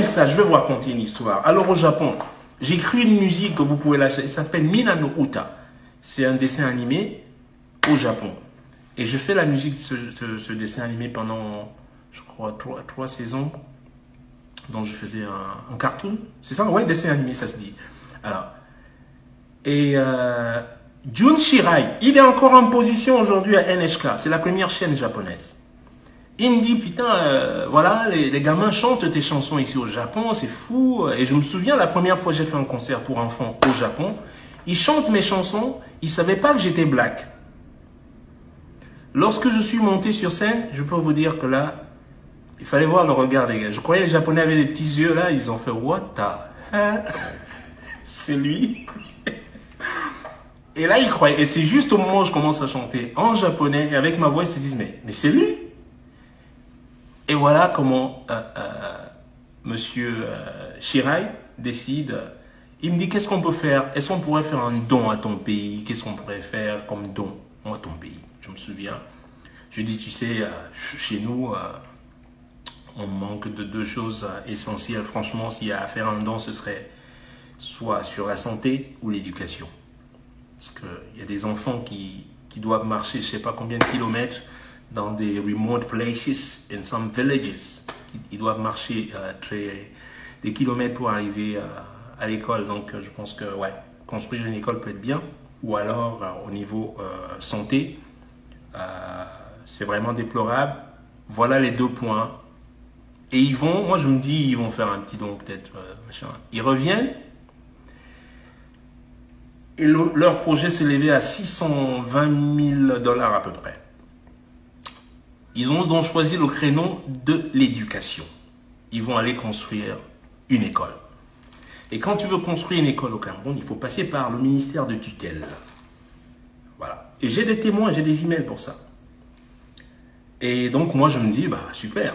même ça, je vais vous raconter une histoire. Alors au Japon, j'ai écrit une musique que vous pouvez lâcher. Ça s'appelle Mina no Uta. C'est un dessin animé au Japon. Et je fais la musique de ce dessin animé pendant, je crois, trois saisons. Donc je faisais un cartoon. C'est ça? Ouais, dessin animé, ça se dit. Alors, et Jun Shirai, il est encore en position aujourd'hui à NHK. C'est la première chaîne japonaise. Il me dit, putain, voilà, les gamins chantent tes chansons ici au Japon, c'est fou. Et je me souviens, la première fois que j'ai fait un concert pour enfants au Japon, ils chantent mes chansons, ils ne savaient pas que j'étais black. Lorsque je suis monté sur scène, je peux vous dire que là, il fallait voir le regard des gars. Je croyais que les Japonais avaient des petits yeux là, ils ont fait, what the hell? C'est lui. Et là, ils croyaient. Et c'est juste au moment où je commence à chanter en japonais, et avec ma voix, ils se disent, mais c'est lui. Et voilà comment Monsieur Shirai décide. Il me dit, qu'est-ce qu'on peut faire? Est-ce qu'on pourrait faire un don à ton pays? Qu'est-ce qu'on pourrait faire comme don à ton pays? Je me souviens. Je dis, tu sais, chez nous, on manque de deux choses essentielles. Franchement, s'il y a à faire un don, ce serait soit sur la santé ou l'éducation. Parce qu'il y a des enfants qui doivent marcher, je ne sais pas combien de kilomètres, dans des remote places, in some villages. Ils doivent marcher des kilomètres pour arriver à l'école. Donc, je pense que, ouais, construire une école peut être bien. Ou alors, au niveau santé, c'est vraiment déplorable. Voilà les deux points. Et ils vont, moi je me dis, ils vont faire un petit don peut-être, machin. Ils reviennent. Et leur projet s'est élevé à 620 000 $ à peu près. Ils ont donc choisi le créneau de l'éducation. Ils vont aller construire une école. Et quand tu veux construire une école au Cameroun, il faut passer par le ministère de tutelle. Voilà. Et j'ai des témoins, j'ai des emails pour ça. Et donc moi je me dis, bah super.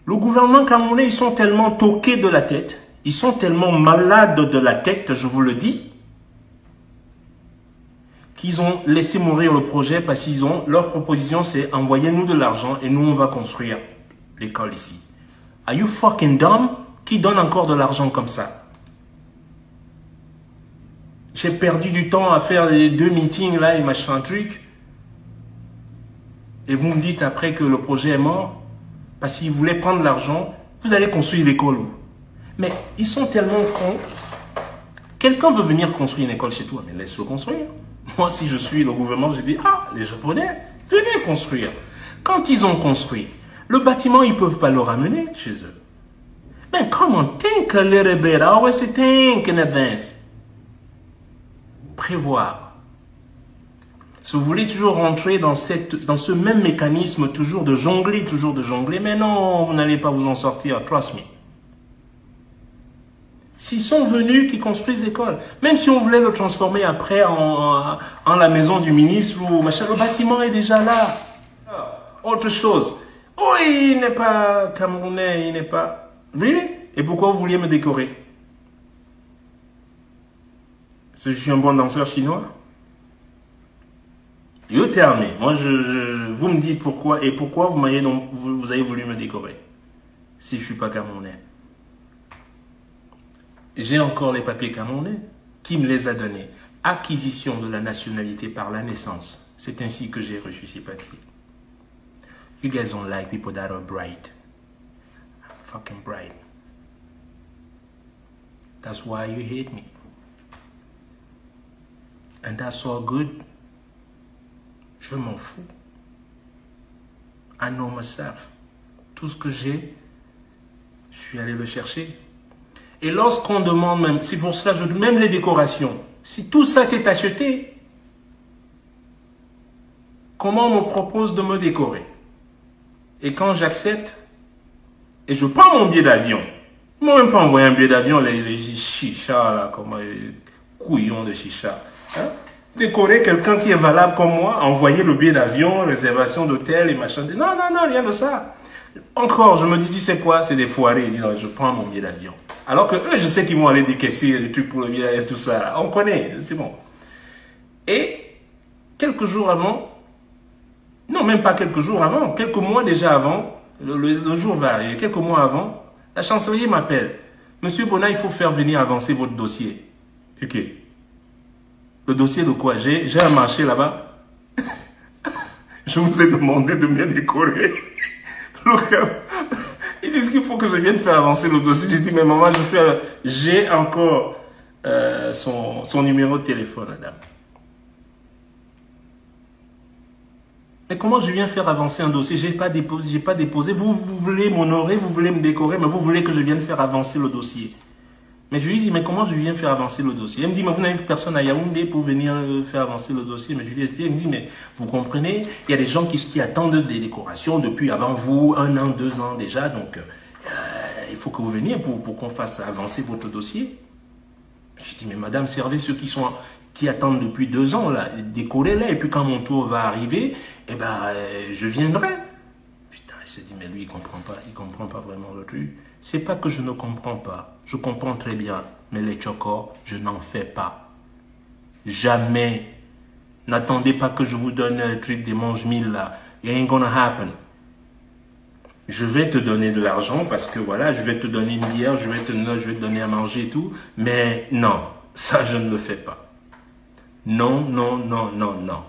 Le gouvernement camerounais, ils sont tellement toqués de la tête, ils sont tellement malades de la tête, je vous le dis, qu'ils ont laissé mourir le projet parce qu'ils ont, leur proposition c'est envoyez-nous de l'argent et nous on va construire l'école ici. Are you fucking dumb? Qui donne encore de l'argent comme ça? J'ai perdu du temps à faire les 2 meetings là et machin truc. Et vous me dites après que le projet est mort parce qu'ils voulaient prendre l'argent, vous allez construire l'école où? Mais ils sont tellement cons. Quelqu'un veut venir construire une école chez toi, mais laisse-le construire. Moi, si je suis le gouvernement, je dis, ah, les Japonais, venez construire. Quand ils ont construit, le bâtiment, ils ne peuvent pas le ramener chez eux. Mais come on, think a little bit. I always say think in advance. Prévoir. Si vous voulez toujours rentrer dans ce même mécanisme, toujours de jongler, mais non, vous n'allez pas vous en sortir, trust me. S'ils sont venus, qu'ils construisent l'école, même si on voulait le transformer après en la maison du ministre ou machin, le bâtiment est déjà là. Autre chose. Oh, il n'est pas camerounais, il n'est pas... Really? Et pourquoi vous vouliez me décorer? Parce que je suis un bon danseur chinois? You tell me. Moi, vous me dites pourquoi et pourquoi vous avez voulu me décorer si je ne suis pas camerounais. J'ai encore les papiers camerounais. Qui me les a donnés? Acquisition de la nationalité par la naissance. C'est ainsi que j'ai reçu ces papiers. You guys don't like people that are bright. I'm fucking bright. That's why you hate me. And that's all good. Je m'en fous. I know myself. Tout ce que j'ai, je suis allé le chercher. Et lorsqu'on demande même, c'est pour cela que je dis même les décorations, si tout ça t'est acheté, comment on me propose de me décorer? Et quand j'accepte, et je prends mon billet d'avion, ils ne m'ont même pas envoyé un billet d'avion, les chichas, là, comme les couillons de chicha. Hein? Décorer quelqu'un qui est valable comme moi, envoyer le billet d'avion, réservation d'hôtel et machin. Non, non, non, rien de ça. Encore, je me dis, tu sais quoi, c'est des foirés. Ils disent, je prends mon billet d'avion. Alors que eux, je sais qu'ils vont aller décaisser des trucs pour le billet et tout ça. Là. On connaît, c'est bon. Et quelques jours avant, non, même pas quelques jours avant, quelques mois déjà avant, le jour va arriver, quelques mois avant, La chancellerie m'appelle. Monsieur Bona, il faut faire venir avancer votre dossier. Ok. Le dossier de quoi? J'ai un marché là-bas. Je vous ai demandé de bien décorer. Ils disent qu'il faut que je vienne faire avancer le dossier. J'ai dit, mais maman, j'ai encore son numéro de téléphone, madame. Mais comment je viens faire avancer un dossier? J'ai pas déposé. Vous voulez m'honorer, vous voulez me décorer, mais vous voulez que je vienne faire avancer le dossier. Mais je lui dis, mais comment je viens faire avancer le dossier? Elle me dit, mais vous n'avez personne à Yaoundé pour venir faire avancer le dossier. Mais je lui explique, elle me dit, mais vous comprenez, il y a des gens qui attendent des décorations depuis avant vous, 1 an, 2 ans déjà. Donc, il faut que vous veniez pour qu'on fasse avancer votre dossier. Je dis, mais madame, servez ceux qui attendent depuis 2 ans, là, décorez-les. Et puis quand mon tour va arriver, eh ben, je viendrai. Putain, il s'est dit, mais lui, il comprend pas vraiment le truc. C'est pas que je ne comprends pas. Je comprends très bien. Mais les chokors, je n'en fais pas. Jamais. N'attendez pas que je vous donne un truc des mange-mille là. It ain't gonna happen. Je vais te donner de l'argent parce que voilà, je vais te donner une bière, je vais te donner à manger et tout. Mais non, ça je ne le fais pas. Non, non, non, non, non.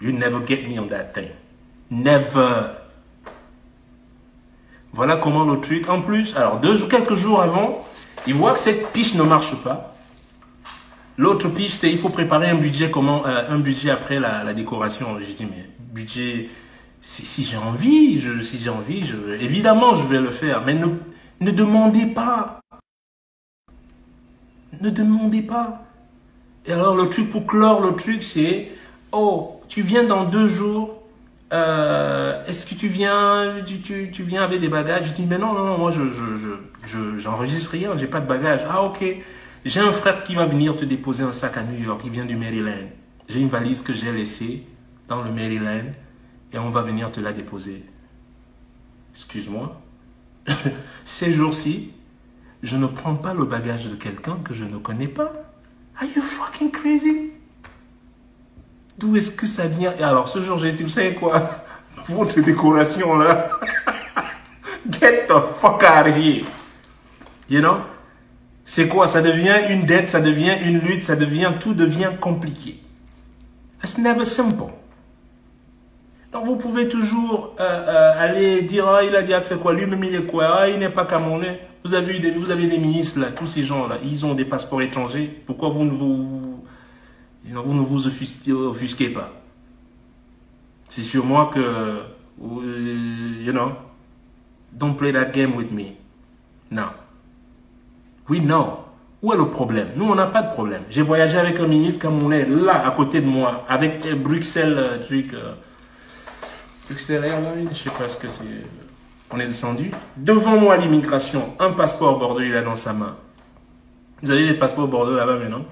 You never get me on that thing. Never. Voilà comment le truc. En plus, alors quelques jours avant, il voit que cette piche ne marche pas. L'autre piche, c'est il faut préparer un budget après la décoration. J'ai dit, mais budget, si j'ai envie, évidemment je vais le faire. Mais ne demandez pas. Ne demandez pas. Et alors le truc pour clore le truc, c'est, oh, tu viens dans 2 jours. Est-ce que tu viens avec des bagages? Je dis, mais non, moi, j'enregistre rien, j'ai pas de bagages. Ah, ok. J'ai un frère qui va venir te déposer un sac à New York, il vient du Maryland. J'ai une valise que j'ai laissée dans le Maryland et on va venir te la déposer. Excuse-moi. Ces jours-ci, je ne prends pas le bagage de quelqu'un que je ne connais pas. Are you fucking crazy? D'où est-ce que ça vient? Et alors, ce jour, j'ai dit, vous savez quoi? Votre décoration, là. Get the fuck out of here. You know? C'est quoi? Ça devient une dette, ça devient une lutte, tout devient compliqué. It's never simple. Donc, vous pouvez toujours aller dire, ah, il a déjà fait quoi? Lui-même, il est quoi? Ah, il n'est pas camerounais. Vous avez des ministres, là, tous ces gens-là, ils ont des passeports étrangers. Pourquoi vous ne vous offusquez pas? C'est sur moi que, don't play that game with me. Non. Oui, non. Où est le problème? Nous, on n'a pas de problème. J'ai voyagé avec un ministre camerounais, là, à côté de moi, avec Bruxelles, Bruxelles Airlines, je sais pas ce que c'est. On est descendu. Devant moi, l'immigration, un passeport Bordeaux, il a dans sa main. Vous avez des passeports Bordeaux là-bas maintenant?